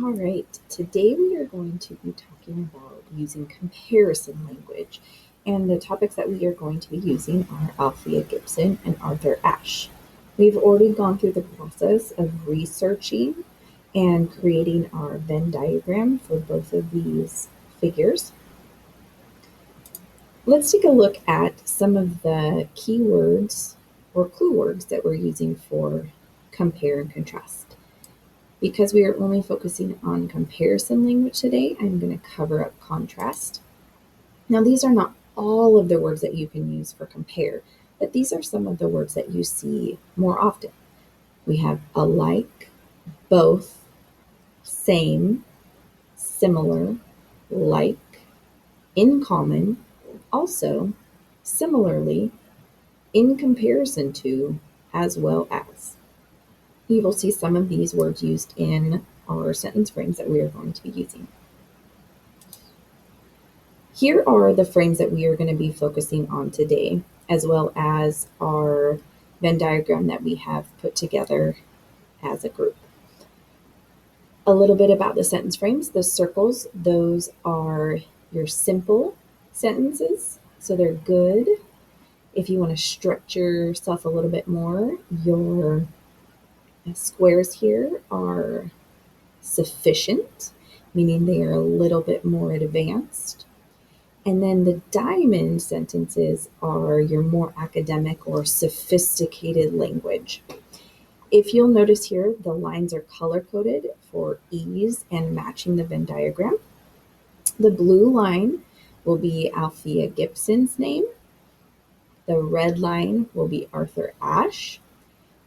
All right, today we are going to be talking about using comparison language. And the topics that we are going to be using are Althea Gibson and Arthur Ashe. We've already gone through the process of researching and creating our Venn diagram for both of these figures. Let's take a look at some of the keywords or clue words that we're using for compare and contrast. Because we are only focusing on comparison language today, I'm going to cover up contrast. Now, these are not all of the words that you can use for compare, but these are some of the words that you see more often. We have alike, both, same, similar, like, in common, also, similarly, in comparison to, as well as. You will see some of these words used in our sentence frames that we are going to be using. Here are the frames that we are going to be focusing on today, as well as our Venn diagram that we have put together as a group. A little bit about the sentence frames. The circles, those are your simple sentences, so they're good. If you want to stretch yourself a little bit more, your squares here are sufficient, meaning they are a little bit more advanced. And then the diamond sentences are your more academic or sophisticated language. If you'll notice here, the lines are color-coded for ease and matching the Venn diagram. The blue line will be Althea Gibson's name. The red line will be Arthur Ashe.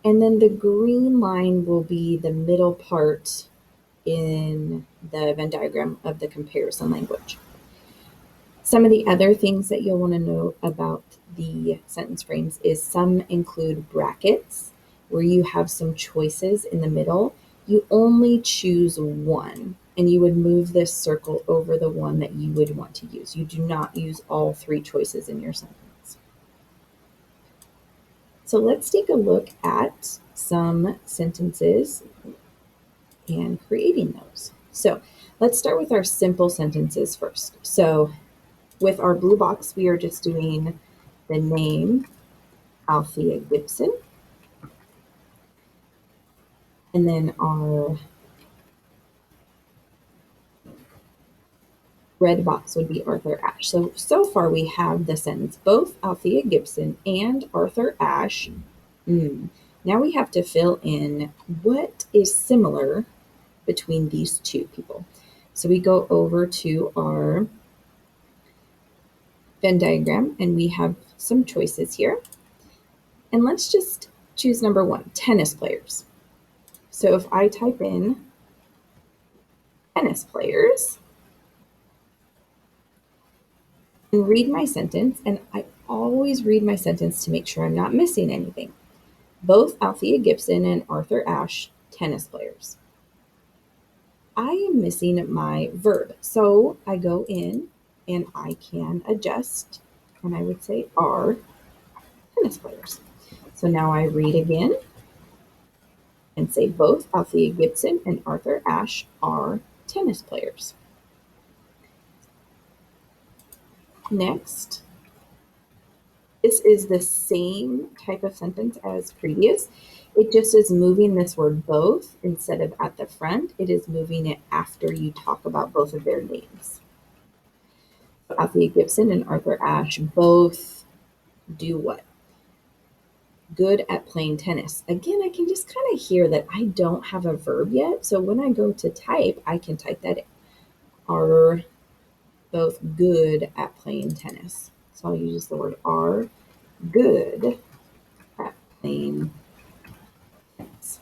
And then the green line will be the middle part in the Venn diagram of the comparison language. Some of the other things that you'll want to know about the sentence frames is some include brackets, where you have some choices in the middle. You only choose one, and you would move this circle over the one that you would want to use. You do not use all three choices in your sentence. So let's take a look at some sentences and creating those. So let's start with our simple sentences first. So with our blue box, we are just doing the name, Althea Gibson. And then our red box would be Arthur Ashe. So far we have the sentence, both Althea Gibson and Arthur Ashe. Now we have to fill in what is similar between these two people. So we go over to our Venn diagram and we have some choices here. And let's just choose number one, tennis players. So if I type in tennis players and read my sentence, and I always read my sentence to make sure I'm not missing anything. Both Althea Gibson and Arthur Ashe, tennis players. I am missing my verb. So I go in and I can adjust, and I would say are tennis players. So now I read again and say both Althea Gibson and Arthur Ashe are tennis players. Next, this is the same type of sentence as previous. It just is moving this word both instead of at the front. It is moving it after you talk about both of their names. Althea Gibson and Arthur Ashe both do what? Good at playing tennis. Again, I can just kind of hear that I don't have a verb yet. So when I go to type, I can type that are both good at playing tennis. So I'll use the word are good at playing tennis.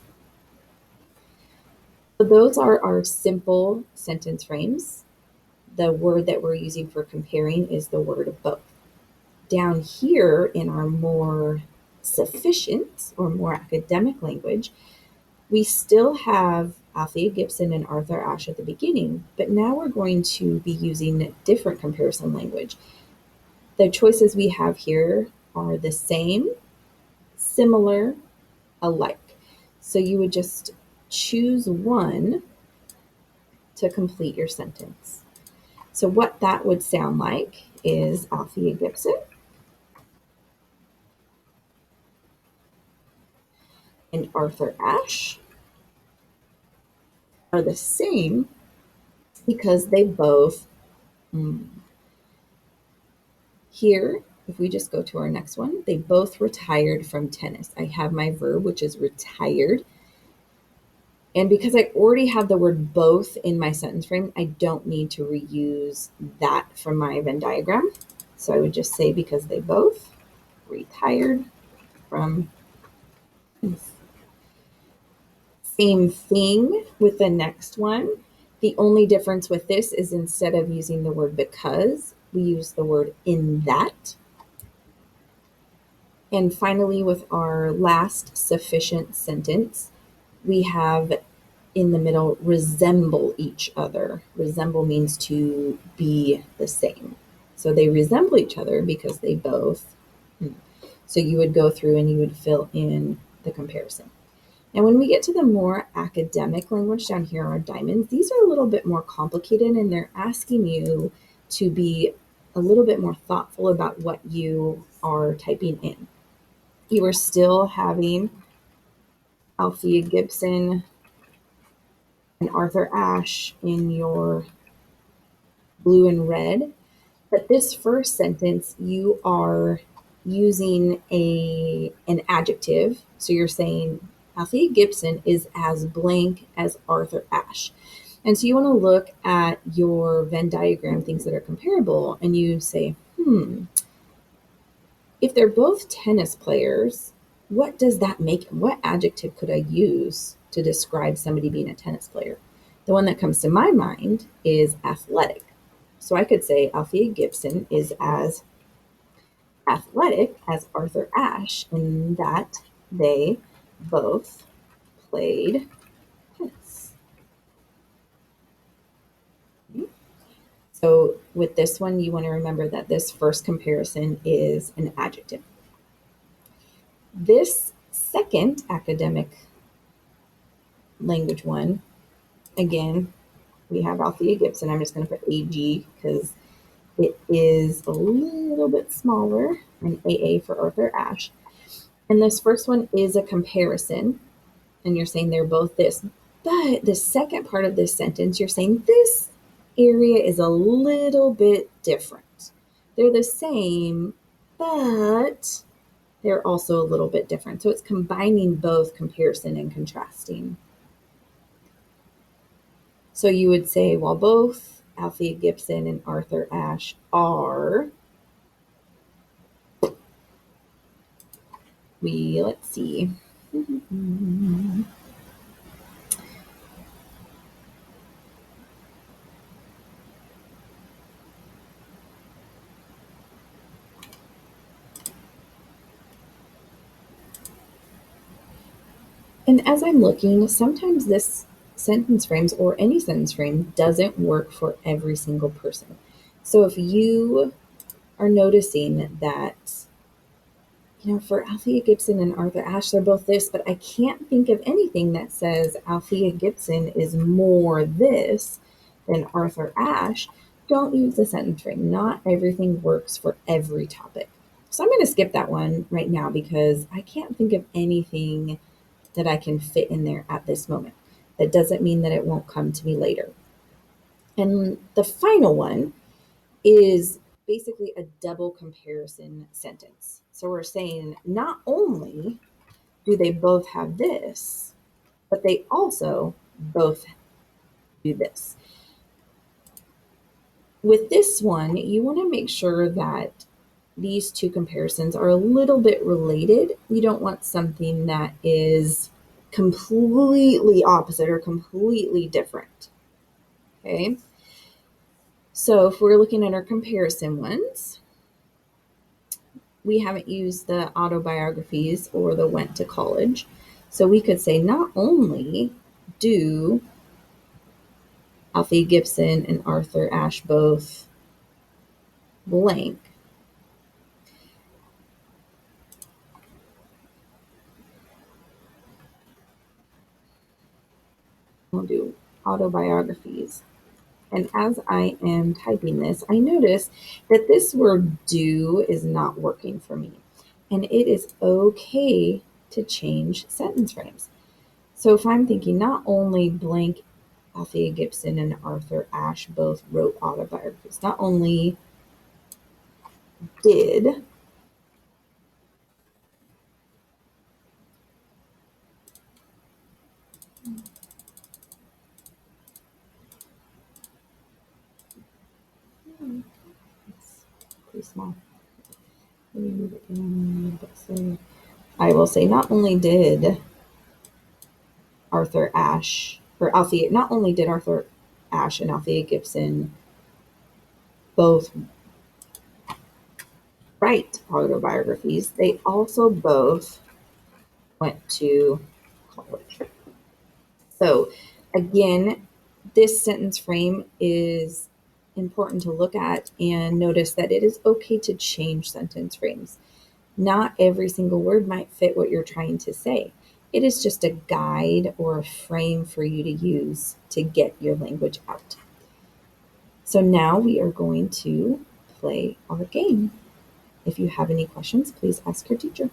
So those are our simple sentence frames. The word that we're using for comparing is the word both. Down here in our more sufficient or more academic language, we still have Althea Gibson and Arthur Ashe at the beginning, but now we're going to be using different comparison language. The choices we have here are the same, similar, alike. So you would just choose one to complete your sentence. So what that would sound like is Althea Gibson and Arthur Ashe are the same because they both, here, if we just go to our next one, they both retired from tennis. I have my verb, which is retired. And because I already have the word both in my sentence frame, I don't need to reuse that from my Venn diagram. So I would just say because they both retired from tennis. Same thing with the next one. The only difference with this is instead of using the word because, we use the word in that. And finally, with our last sufficient sentence, we have in the middle resemble each other. Resemble means to be the same. So they resemble each other because they both. So you would go through and you would fill in the comparison. Now, when we get to the more academic language down here, our diamonds, these are a little bit more complicated and they're asking you to be a little bit more thoughtful about what you are typing in. You are still having Althea Gibson and Arthur Ashe in your blue and red. But this first sentence, you are using an adjective. So you're saying Althea Gibson is as blank as Arthur Ashe. And so you want to look at your Venn diagram, things that are comparable, and you say, if they're both tennis players, what does that make? What adjective could I use to describe somebody being a tennis player? The one that comes to my mind is athletic. So I could say Althea Gibson is as athletic as Arthur Ashe in that they both played tennis. So with this one, you want to remember that this first comparison is an adjective. This second academic language one, again, we have Althea Gibson. I'm just going to put AG because it is a little bit smaller, and AA for Arthur Ashe. And this first one is a comparison, and you're saying they're both this. But the second part of this sentence, you're saying this area is a little bit different. They're the same, but they're also a little bit different. So it's combining both comparison and contrasting. So you would say, while both Althea Gibson and Arthur Ashe are, let's see. And as I'm looking, sometimes this sentence frames or any sentence frame doesn't work for every single person. So if you are noticing that, for Althea Gibson and Arthur Ashe, they're both this, but I can't think of anything that says Althea Gibson is more this than Arthur Ashe, don't use the sentence frame. Not everything works for every topic. So I'm going to skip that one right now because I can't think of anything that I can fit in there at this moment. That doesn't mean that it won't come to me later. And the final one is basically a double comparison sentence. So we're saying not only do they both have this, but they also both do this. With this one, you want to make sure that these two comparisons are a little bit related. You don't want something that is completely opposite or completely different. Okay. So if we're looking at our comparison ones, we haven't used the autobiographies or the went to college. So we could say not only do Althea Gibson and Arthur Ashe both blank, we'll do autobiographies. And as I am typing this, I notice that this word do is not working for me. And it is okay to change sentence frames. So if I'm thinking not only blank Althea Gibson and Arthur Ashe both wrote autobiographies, not only did it's pretty small. Let me move it down a bit. So I will say not only did Arthur Ashe or Althea, not only did Arthur Ashe and Althea Gibson both write autobiographies, they also both went to college. So again, this sentence frame is important to look at and notice that it is okay to change sentence frames. Not every single word might fit what you're trying to say. It is just a guide or a frame for you to use to get your language out. So now we are going to play our game. If you have any questions, please ask your teacher.